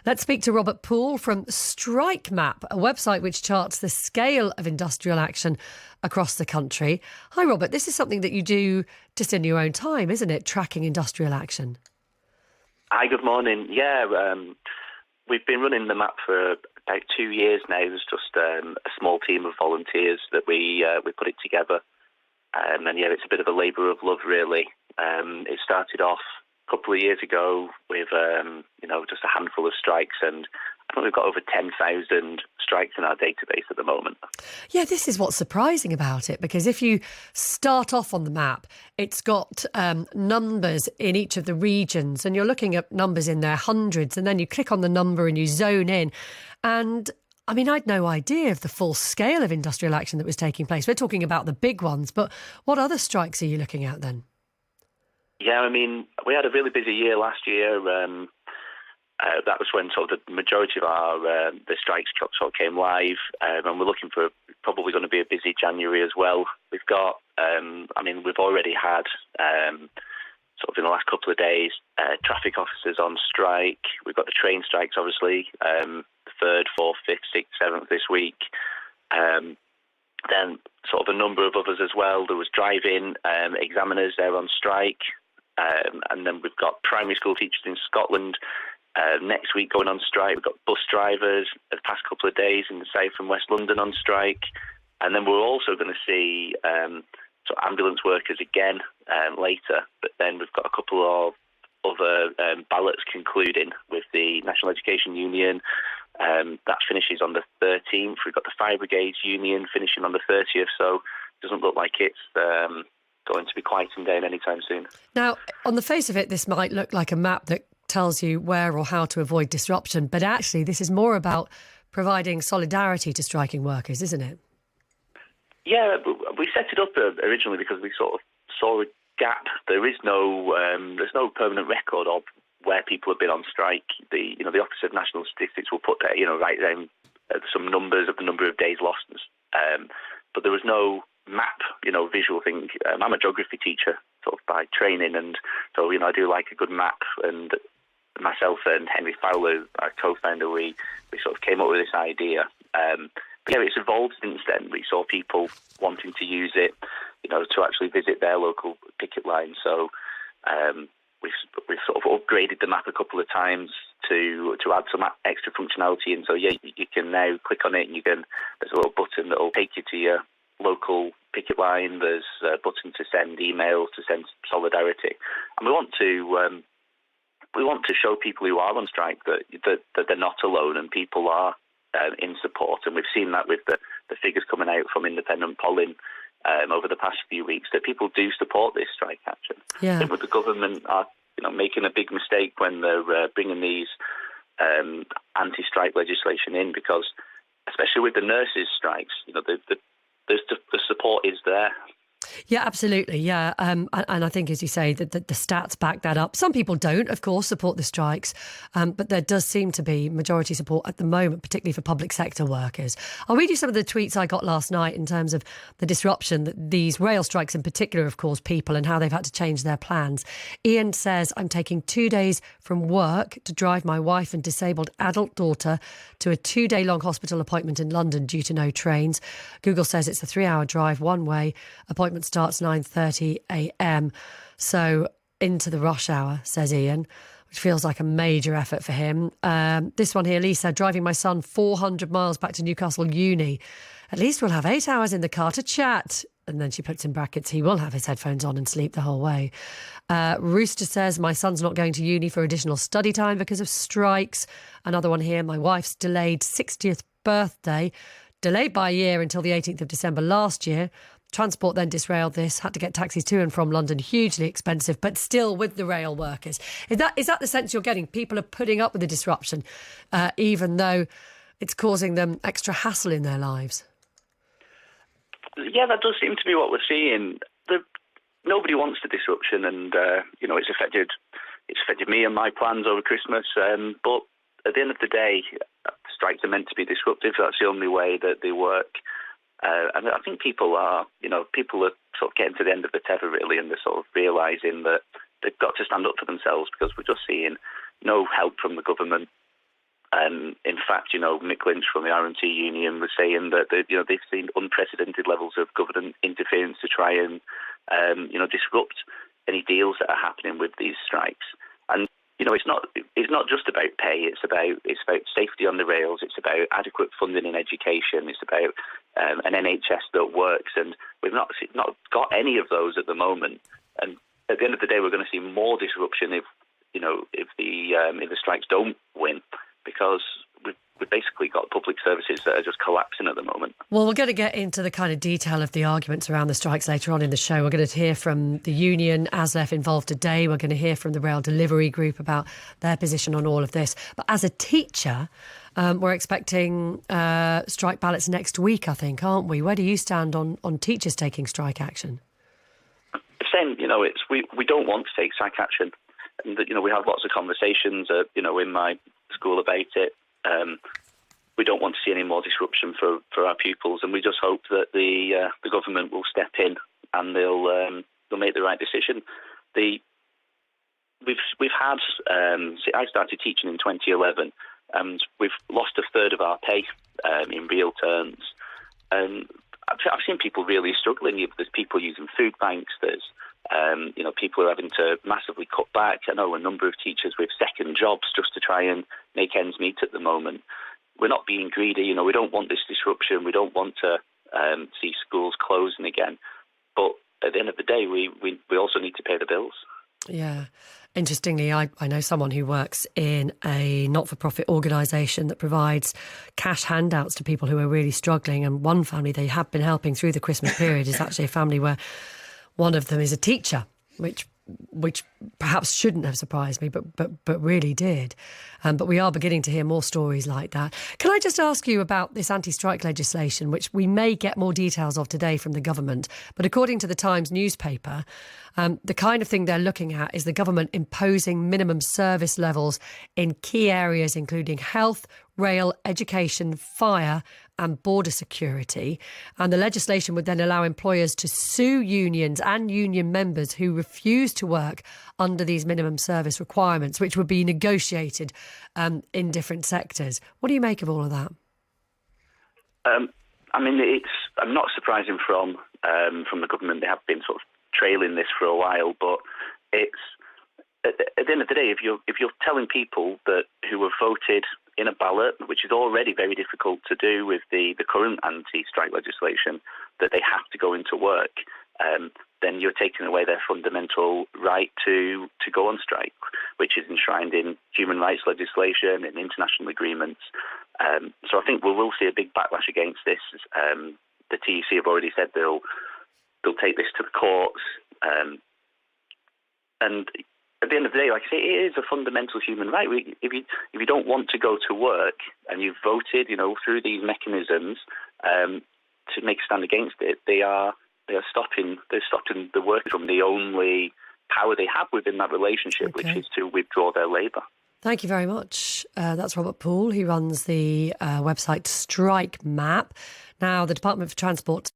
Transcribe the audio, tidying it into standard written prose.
Let's speak to Robert Poole from Strike Map, a website which charts the scale of industrial action across the country. Hi, Robert. This is something that you do just in your own time, isn't it? Tracking industrial action. Hi, good morning. We've been running the map for about 2 years now. There's just a small team of volunteers that we put it together. It's a bit of a labour of love, really. It started off a couple of years ago with, just a handful of strikes, and I think we've got over 10,000 strikes in our database at the moment. Yeah, this is what's surprising about it, because if you start off on the map, it's got numbers in each of the regions, and you're looking at numbers in their hundreds, and then you click on the number and you zone in. And I mean, I'd no idea of the full scale of industrial action that was taking place. We're talking about the big ones, but what other strikes are you looking at then? Yeah, I mean, we had a really busy year last year. That was when sort of the majority of our the strikes sort of came live, and we're looking for probably going to be a busy January as well. We've got, we've already had sort of in the last couple of days traffic officers on strike. We've got the train strikes, obviously, the 3rd, 4th, 5th, 6th, 7th this week. Then sort of a number of others as well. There was driving examiners there on strike. And then we've got primary school teachers in Scotland next week going on strike. We've got bus drivers the past couple of days in the south and west London on strike. And then we're also going to see sort of ambulance workers again later. But then we've got a couple of other ballots concluding with the National Education Union. That finishes on the 13th. We've got the Fire Brigades Union finishing on the 30th. So it doesn't look like it's going to be quieting down anytime soon. Now, on the face of it, this might look like a map that tells you where or how to avoid disruption, but actually this is more about providing solidarity to striking workers, isn't it? Yeah, we set it up originally because we sort of saw a gap. There's no permanent record of where people have been on strike. The Office of National Statistics will put write down some numbers of the number of days lost, but there was no map, visual thing. I'm a geography teacher sort of by training, and so I do like a good map. And myself and Henry Fowler, our co-founder, we sort of came up with this idea. It's evolved since then. We saw people wanting to use it, to actually visit their local picket line. So we've sort of upgraded the map a couple of times to add some extra functionality. And so, you can now click on it and there's a little button that will take you to your local picket line. There's a button to send emails, to send solidarity. And we want to show people who are on strike that they're not alone, and people are in support. And we've seen that with the figures coming out from independent polling over the past few weeks, that people do support this strike action. Yeah. I think with the government are making a big mistake when they're bringing these anti-strike legislation in, because especially with the nurses' strikes, the support is there. Yeah, absolutely. Yeah. And I think, as you say, the stats back that up. Some people don't, of course, support the strikes, but there does seem to be majority support at the moment, particularly for public sector workers. I'll read you some of the tweets I got last night in terms of the disruption that these rail strikes in particular have caused people and how they've had to change their plans. Ian says, I'm taking 2 days from work to drive my wife and disabled adult daughter to a 2-day-long hospital appointment in London due to no trains. Google says it's a 3-hour drive one way. Appointment starts 9:30 a.m. So into the rush hour, says Ian, which feels like a major effort for him. This one here, Lisa, driving my son 400 miles back to Newcastle Uni. At least we'll have 8 hours in the car to chat. And then she puts in brackets, he will have his headphones on and sleep the whole way. Rooster says, my son's not going to uni for additional study time because of strikes. Another one here, my wife's delayed 60th birthday, delayed by a year until the 18th of December last year. Transport then disrailed this, had to get taxis to and from London, hugely expensive, but still with the rail workers. Is that the sense you're getting? People are putting up with the disruption, even though it's causing them extra hassle in their lives? Yeah, that does seem to be what we're seeing. Nobody wants the disruption, and it's affected me and my plans over Christmas. But at the end of the day, strikes are meant to be disruptive. That's the only way that they work. And I think people are sort of getting to the end of the tether, really, and they're sort of realising that they've got to stand up for themselves, because we're just seeing no help from the government. In fact, Mick Lynch from the RMT union was saying that they've seen unprecedented levels of government interference to try and disrupt any deals that are happening with these strikes. And it's not just about pay. It's about safety on the rails. It's about adequate funding in education. It's about an NHS that works, and we've not got any of those at the moment. And at the end of the day, we're going to see more disruption if the strikes don't win, because we've basically got public services that are just collapsing at the moment. Well, we're going to get into the kind of detail of the arguments around the strikes later on in the show. We're going to hear from the union, ASLEF, involved today. We're going to hear from the Rail Delivery Group about their position on all of this. But as a teacher, we're expecting strike ballots next week, I think, aren't we? Where do you stand on teachers taking strike action? Same, we don't want to take strike action. And, we have lots of conversations, in my school about it. We don't want to see any more disruption for our pupils, and we just hope that the government will step in and they'll make the right decision. We've had I started teaching in 2011, and we've lost a third of our pay in real terms. And I've seen people really struggling. There's people using food banks. There's people are having to massively cut back. I know a number of teachers with second jobs just to try and make ends meet at the moment. We're not being greedy. We don't want this disruption. We don't want to see schools closing again. But at the end of the day, we also need to pay the bills. Yeah. Interestingly, I know someone who works in a not-for-profit organisation that provides cash handouts to people who are really struggling. And one family they have been helping through the Christmas period is actually a family where one of them is a teacher, which perhaps shouldn't have surprised me, but really did. But we are beginning to hear more stories like that. Can I just ask you about this anti-strike legislation, which we may get more details of today from the government? But according to the Times newspaper, the kind of thing they're looking at is the government imposing minimum service levels in key areas, including health, rail, education, fire and border security. And the legislation would then allow employers to sue unions and union members who refuse to work under these minimum service requirements, which would be negotiated in different sectors. What do you make of all of that? It's not surprising from the government. They have been sort of trailing this for a while, but it's at the end of the day, if you're telling people that who have voted in a ballot, which is already very difficult to do with the current anti-strike legislation, that they have to go into work, then you're taking away their fundamental right to go on strike, which is enshrined in human rights legislation and international agreements. So I think we will see a big backlash against this. The TUC have already said they'll take this to the courts. And at the end of the day, like I say, it is a fundamental human right. If you don't want to go to work and you've voted, through these mechanisms to make a stand against it, they're stopping the work from the only power they have within that relationship, okay, which is to withdraw their labour. Thank you very much. That's Robert Poole. He runs the website Strike Map. Now, the Department for Transport